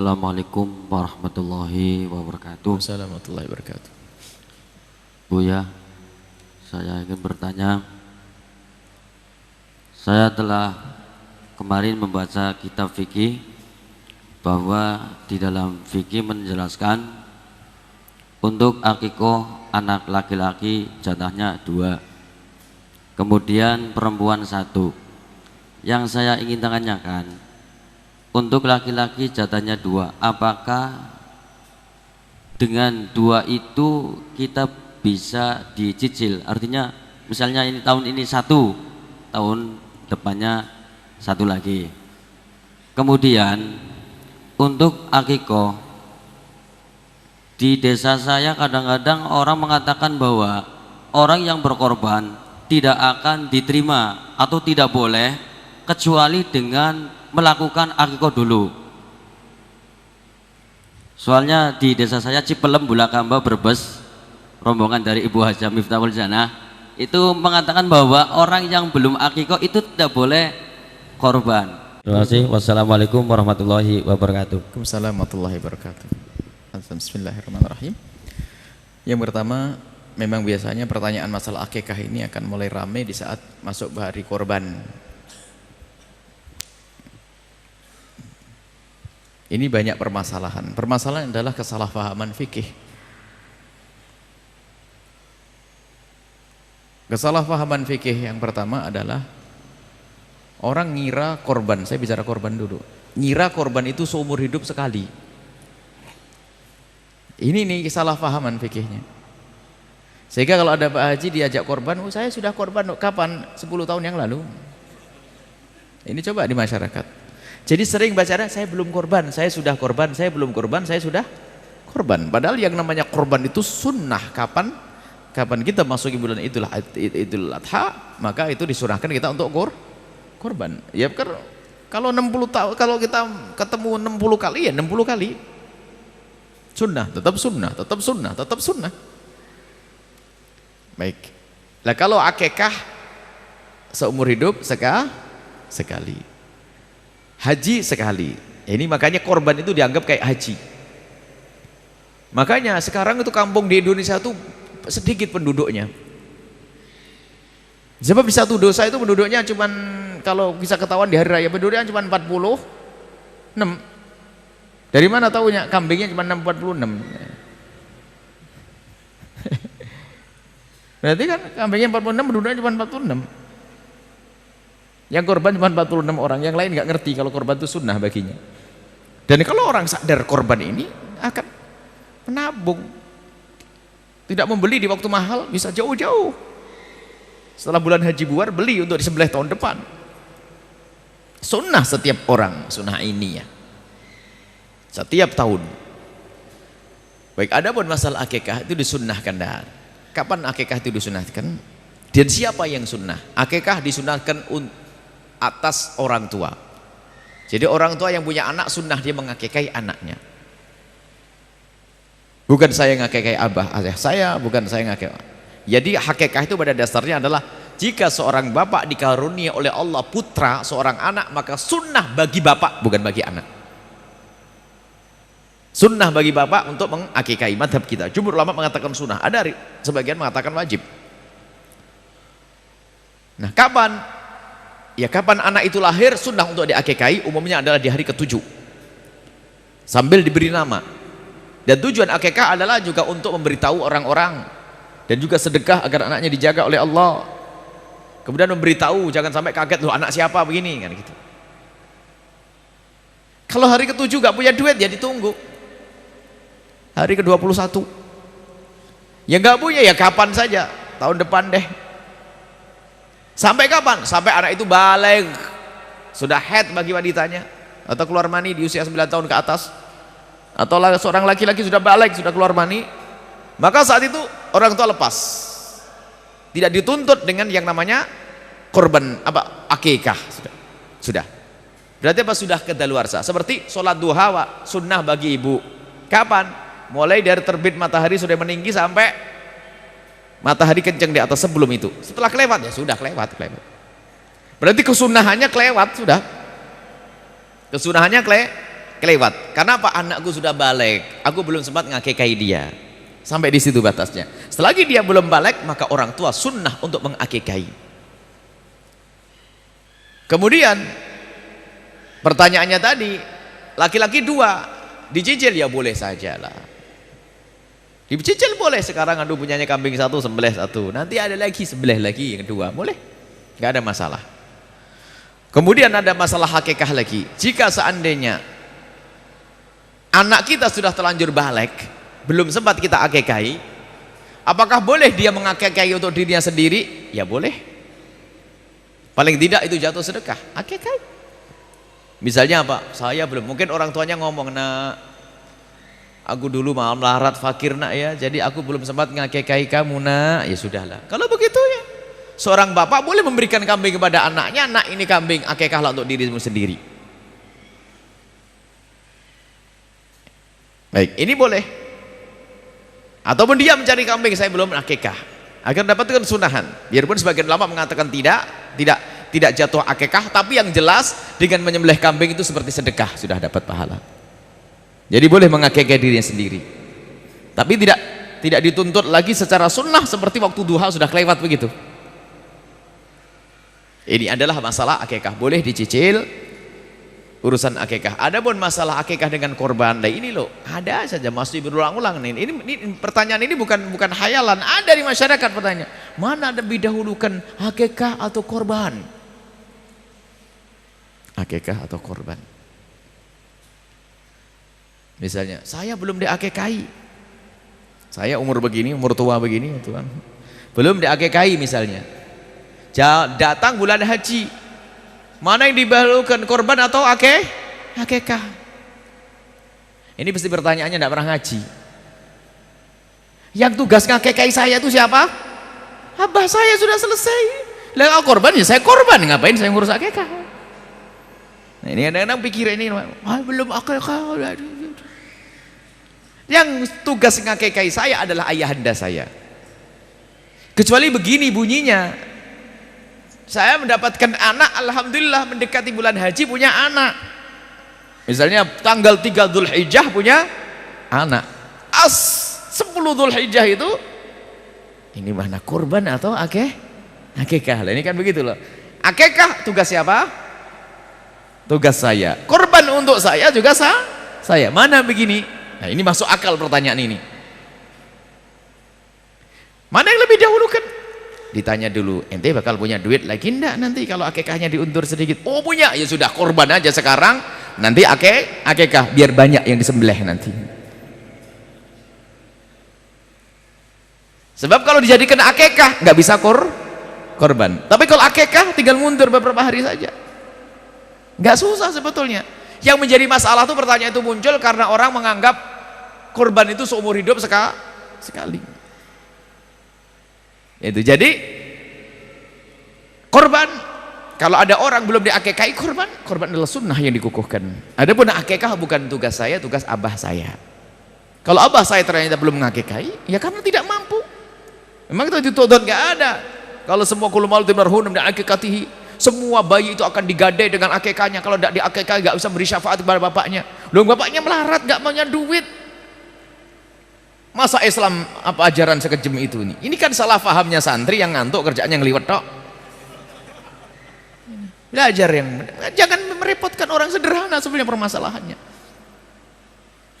Assalamualaikum warahmatullahi wabarakatuh. Assalamualaikum warahmatullahi wabarakatuh. Buya, saya ingin bertanya. Saya telah kemarin membaca kitab fikih bahwa di dalam fikih menjelaskan untuk akikoh anak laki-laki jatahnya 2, kemudian perempuan 1. Yang saya ingin tanyakan, untuk laki-laki jatahnya 2, apakah dengan 2 itu kita bisa dicicil? Artinya misalnya ini tahun ini 1, tahun depannya 1 lagi. Kemudian untuk akikoh, di desa saya kadang-kadang orang mengatakan bahwa orang yang berkorban tidak akan diterima atau tidak boleh kecuali dengan melakukan akikoh dulu. Soalnya di desa saya Cipelem, Bulakamba, Brebes, rombongan dari Ibu Hajah Miftahul Janah itu mengatakan bahwa orang yang belum akikoh itu tidak boleh korban. Terima kasih. Wassalamualaikum warahmatullahi wabarakatuh. Waalaikumsalam warahmatullahi wabarakatuh. Bismillahirrahmanirrahim. Yang pertama, memang biasanya pertanyaan masalah akikah ini akan mulai ramai di saat masuk hari korban. Ini banyak permasalahan. Permasalahan adalah kesalahpahaman fikih. Kesalahpahaman fikih yang pertama adalah orang ngira korban, saya bicara korban dulu, ngira korban itu seumur hidup sekali. Ini nih kesalahpahaman fikihnya. Sehingga kalau ada Pak Haji diajak korban, oh saya sudah korban, kapan? 10 tahun yang lalu. Ini coba di masyarakat. Jadi sering baca, saya belum korban, saya sudah korban, saya belum korban, saya sudah korban. Padahal yang namanya korban itu sunnah. Kapan kita masuki bulan Idul Adha, maka itu disunahkan kita untuk korban. Ya kalau 60 tahun, kalau kita ketemu 60 kali ya 60 kali. Sunnah, tetap sunnah, tetap sunnah, tetap sunnah. Baik. Nah kalau akikah seumur hidup sekali. Haji sekali. Ini makanya korban itu dianggap kayak haji. Makanya sekarang itu kampung di Indonesia itu sedikit penduduknya. Sebab di satu dosa itu penduduknya cuman, kalau bisa ketahuan di hari raya penduduknya cuma 46. Dari mana tahunya? Kambingnya cuma 46. Berarti kan kambingnya 46, penduduknya cuma 46. Yang korban cuma 46 orang, yang lain nggak ngerti kalau korban itu sunnah baginya. Dan kalau orang sadar korban ini akan menabung, tidak membeli di waktu mahal, bisa jauh-jauh. Setelah bulan haji buar, beli untuk disembelih tahun depan. Sunnah setiap orang, sunnah ini ya. Setiap tahun. Baik, adapun masalah akikah itu disunnahkan dah. Kapan akikah itu disunnahkan? Dan siapa yang sunnah? Akikah disunnahkan atas orang tua. Jadi orang tua yang punya anak sunnah dia mengakikai anaknya. Bukan saya ngakikai abah ayah saya, bukan saya ngakikai. Jadi hakikah itu pada dasarnya adalah jika seorang bapak dikarunia oleh Allah putra seorang anak, maka sunnah bagi bapak bukan bagi anak. Sunnah bagi bapak untuk mengakikai. Madhab kita jumhur ulama mengatakan sunnah, ada sebagian mengatakan wajib. Nah kapan? Ya kapan anak itu lahir, sunnah untuk diakikai umumnya adalah di hari ke-7 sambil diberi nama. Dan tujuan akikah adalah juga untuk memberitahu orang-orang dan juga sedekah agar anaknya dijaga oleh Allah. Kemudian memberitahu, jangan sampai kaget, loh anak siapa begini kan gitu. Kalau hari ke-7 gak punya duit ya ditunggu hari ke-21. Ya gak punya ya kapan saja, tahun depan deh. Sampai kapan? Sampai anak itu baligh, sudah haid bagi wanitanya, atau keluar mani di usia 9 tahun ke atas, atau seorang laki-laki sudah baligh, sudah keluar mani, maka saat itu orang tua lepas, tidak dituntut dengan yang namanya korban akikah. Sudah berarti sudah kedaluarsa. Seperti sholat duha sunnah bagi ibu. Kapan? Mulai dari terbit matahari sudah meninggi sampai matahari kenceng di atas, sebelum itu. Setelah kelewat ya sudah kelewat. Berarti kesunahannya kelewat sudah. Kesunahannya kelewat. Karena apa? Anakku sudah balik, aku belum sempat ngakikahi dia. Sampai di situ batasnya. Selagi dia belum balik, maka orang tua sunnah untuk mengakikahi. Kemudian pertanyaannya tadi, laki-laki 2 dicicil, ya boleh saja lah. Dicicil boleh. Sekarang aduh punyanya kambing 1 sembelih 1, nanti ada lagi sembelih lagi yang kedua, boleh, nggak ada masalah. Kemudian ada masalah hakikah lagi. Jika seandainya anak kita sudah terlanjur balik, belum sempat kita akikahi, apakah boleh dia mengakikahi untuk dirinya sendiri? Ya boleh. Paling tidak itu jatuh sedekah, akikahi. Misalnya apa? Saya belum, mungkin orang tuanya ngomong, nak, aku dulu malam larat fakir nak ya, jadi aku belum sempat ngakikahi kamu nak. Ya sudahlah, kalau begitu ya seorang bapak boleh memberikan kambing kepada anaknya, nak ini kambing, akikahlah untuk dirimu sendiri. Baik, ini boleh. Ataupun dia mencari kambing, saya belum akikah, agar dapatkan sunahan. Biarpun sebagian ulama mengatakan tidak jatuh akikah, tapi yang jelas dengan menyembelih kambing itu seperti sedekah, sudah dapat pahala. Jadi boleh mengakikah dirinya sendiri, tapi tidak dituntut lagi secara sunnah seperti waktu duha sudah kelewat begitu. Ini adalah masalah akikah, boleh dicicil urusan akikah. Adapun masalah akikah dengan korban, nah ini loh ada saja masih berulang-ulang nih. Ini pertanyaan ini bukan hayalan, ada di masyarakat pertanyaan, mana lebih dahulukan akikah atau korban? Akikah atau korban? Misalnya saya belum diakikahi, saya umur begini, umur tua begini, Tuhan, belum diakikahi misalnya. Datang bulan haji, mana yang didahulukan, korban atau akikah? Ini pasti pertanyaannya tidak pernah ngaji. Yang tugas ngakikahi saya itu siapa? Abah saya sudah selesai. Lah korban ya saya korban, ngapain saya ngurus akikah? Nah ini kadang-kadang pikir ini, belum akikah. Yang tugas ngakikahi saya adalah ayahanda saya. Kecuali begini bunyinya, saya mendapatkan anak, alhamdulillah mendekati bulan haji punya anak. Misalnya tanggal 3 Dzulhijjah punya anak. 10 Dzulhijjah itu ini mana kurban atau akikah? Ini kan begitu loh. Akikah tugas siapa? Tugas saya. Kurban untuk saya juga saya. Mana begini? Nah, ini masuk akal pertanyaan ini. Mana yang lebih dahulukan? Ditanya dulu, ente bakal punya duit lagi enggak nanti kalau akikahnya diundur sedikit? Oh punya, ya sudah korban aja sekarang, nanti akikah biar banyak yang disembelih nanti. Sebab kalau dijadikan akikah nggak bisa korban. Tapi kalau akikah tinggal mundur beberapa hari saja, nggak susah sebetulnya. Yang menjadi masalah tuh pertanyaan itu muncul karena orang menganggap korban itu seumur hidup sekali. Itu jadi korban, kalau ada orang belum diakikahi, korban adalah sunnah yang dikukuhkan. Adapun akikah bukan tugas saya, tugas abah saya. Kalau abah saya ternyata belum mengakikahi, ya karena tidak mampu. Memang itu dituntut, nggak ada. Kalau semua kullu mauludin marhunun bi akikatihi, semua bayi itu akan digadai dengan akikahnya. Kalau tidak diakikahi nggak bisa beri syafaat kepada bapaknya. Loh, bapaknya melarat, nggak punya duit. Masa Islam apa ajaran sekejam itu nih? Ini kan salah fahamnya santri yang ngantuk kerjaannya ngeliwet tok. Belajar yang jangan merepotkan orang, sederhana sebenarnya permasalahannya.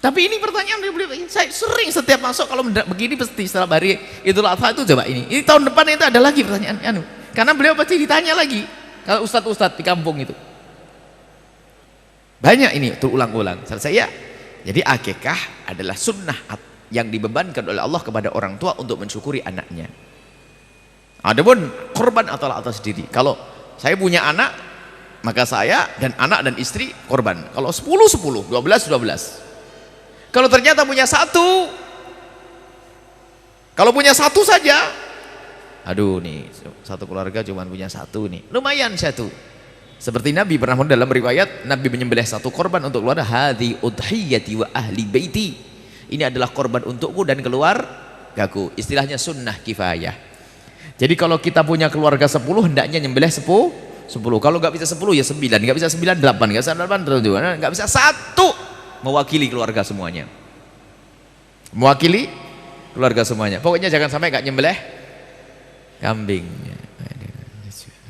Tapi ini pertanyaan saya sering setiap masuk kalau begini pasti setelah hari Idul Adha itu coba ini tahun depan itu ada lagi pertanyaan karena beliau pasti ditanya lagi kalau ustadz di kampung itu banyak ini terulang-ulang. Saya jadi akikah adalah sunnah yang dibebankan oleh Allah kepada orang tua untuk mensyukuri anaknya. Adapun korban atau atas diri, kalau saya punya anak maka saya dan anak dan istri korban. Kalau 10 12 12. Kalau ternyata punya satu, kalau punya satu saja, aduh nih satu keluarga cuma punya satu nih, lumayan satu. Seperti Nabi pernah dalam riwayat Nabi menyembelih satu korban untuk keluarga, hadhi udhiyati wa ahli baiti. Ini adalah korban untukku dan keluargaku. Istilahnya sunnah kifayah. Jadi kalau kita punya keluarga 10, hendaknya nyembelih 10. Kalau nggak bisa 10 ya 9, nggak bisa 9 8, nggak bisa 8 nggak bisa 1. mewakili keluarga semuanya. Mewakili keluarga semuanya. Pokoknya jangan sampai nggak nyembelih kambing.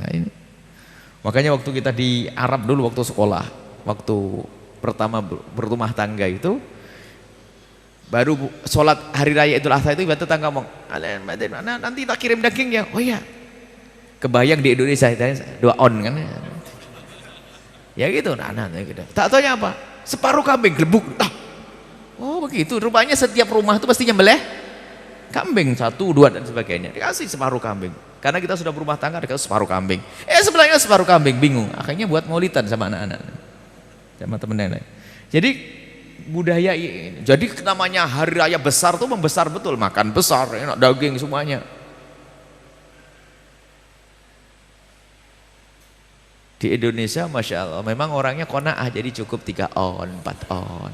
Nah, ini. Makanya waktu kita di Arab dulu waktu sekolah, waktu pertama berumah tangga itu, baru sholat hari raya Idul Adha itu ibu tetangga ngomong, nanti tak kirim dagingnya. Oh iya, kebayang di Indonesia doa on kan? Ya gitu, gitu. Tak tanya apa, separuh kambing gelembuk. Oh begitu, rupanya setiap rumah itu pasti nyembelih kambing 1, 2 dan sebagainya. Dikasih separuh kambing. Karena kita sudah berumah tangga, dikasih separuh kambing. Sebelahnya separuh kambing, bingung. Akhirnya buat maulidan sama anak-anak, sama temen nenek. Jadi budaya ini. Jadi namanya hari raya besar tuh membesar betul, makan besar, enak daging semuanya. Di Indonesia Masya Allah memang orangnya qanaah, jadi cukup 3 on, 4 on.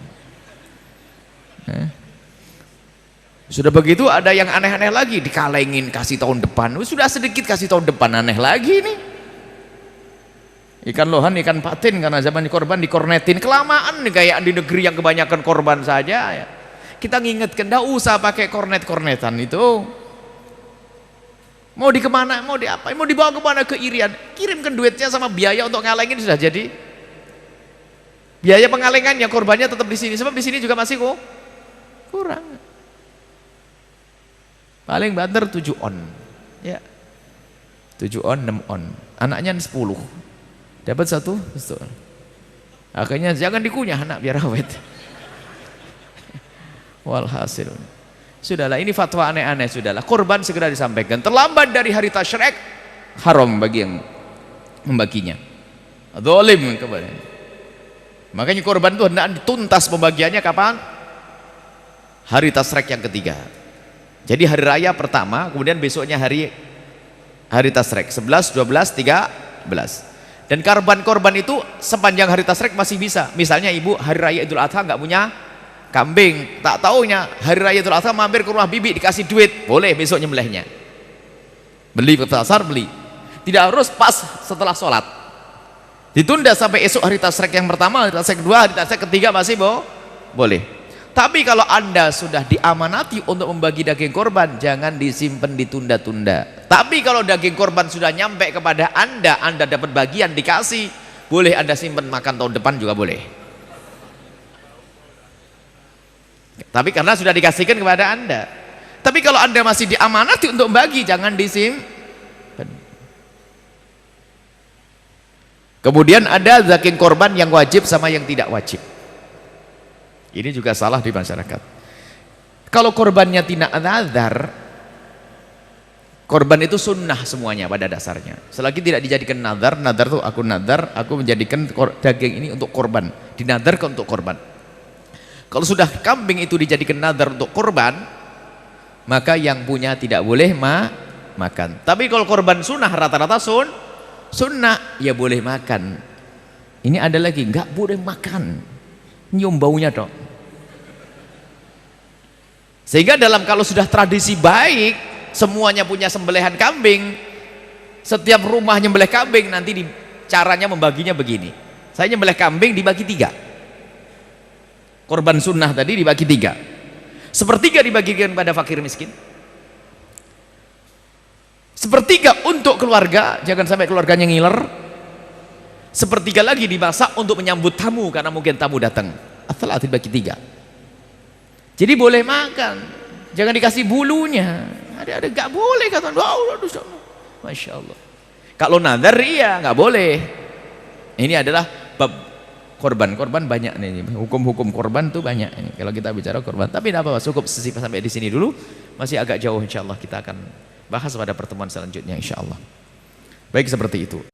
Sudah begitu ada yang aneh-aneh lagi, dikalengin kasih tahun depan. Sudah sedikit kasih tahun depan, aneh lagi nih. Ikan lohan, ikan patin karena zaman korban dikornetin. Kelamaan nih kayak di negeri yang kebanyakan korban saja ya. Kita ngingetkan, enggak usah pakai kornet-kornetan itu. Mau di kemana, mau di apa, mau dibawa kemana, ke Irian. Kirimkan duitnya sama biaya untuk ngalengin sudah jadi. Biaya pengalengannya, korbannya tetap di sini. Sebab di sini juga masih kurang. Paling banter 7 on ya, 7 on, 6 on, anaknya 10 dapat 1 akhirnya jangan dikunyah anak biar awet. Walhasil sudahlah, ini fatwa aneh-aneh. Sudahlah, korban segera disampaikan, terlambat dari hari tasyrik haram bagi yang membaginya, zalim kepada. Makanya korban itu hendak dituntas pembagiannya kapan? Hari tasyrik yang ketiga. Jadi hari raya pertama, kemudian besoknya hari tasyrik 11, 12, 13. Dan korban itu sepanjang hari tasyrik masih bisa. Misalnya ibu hari raya Idul Adha nggak punya kambing, tak taunya hari raya Idul Adha mampir ke rumah bibi dikasih duit, boleh besok nyembelihnya. Beli ke pasar, beli. Tidak harus pas setelah sholat. Ditunda sampai esok hari tasyrik yang pertama, hari tasyrik kedua, hari tasyrik ketiga masih boleh. Tapi kalau Anda sudah diamanati untuk membagi daging korban, jangan disimpan ditunda-tunda. Tapi kalau daging korban sudah nyampe kepada Anda dapat bagian dikasih, boleh Anda simpan makan tahun depan juga boleh. Tapi karena sudah dikasihkan kepada Anda. Tapi kalau Anda masih diamanati untuk membagi, jangan disimpan. Kemudian ada daging korban yang wajib sama yang tidak wajib. Ini juga salah di masyarakat. Kalau korbannya tidak nazar, korban itu sunnah semuanya pada dasarnya. Selagi tidak dijadikan nazar, nazar itu aku nazar, aku menjadikan daging ini untuk korban, dinadarkan untuk korban. Kalau sudah kambing itu dijadikan nazar untuk korban, maka yang punya tidak boleh makan. Tapi kalau korban sunnah, rata-rata sunnah, ya boleh makan. Ini ada lagi, nggak boleh makan, nyium baunya dong. Sehingga kalau sudah tradisi baik, semuanya punya sembelihan kambing, setiap rumah nyembelih kambing, nanti caranya membaginya begini. Saya nyembelih kambing dibagi 3. Korban sunnah tadi dibagi 3. Sepertiga dibagikan pada fakir miskin. Sepertiga untuk keluarga, jangan sampai keluarganya ngiler. Sepertiga lagi dimasak untuk menyambut tamu, karena mungkin tamu datang. Asal dibagi 3. Jadi boleh makan, jangan dikasih bulunya. Ada nggak boleh kata. Masya Allah. Kalau nazar iya nggak boleh. Ini adalah bab korban banyak nih. Hukum-hukum korban tuh banyak. Ini kalau kita bicara korban. Tapi tidak apa-apa, cukup sampai di sini dulu. Masih agak jauh, insya Allah kita akan bahas pada pertemuan selanjutnya, insya Allah. Baik, seperti itu.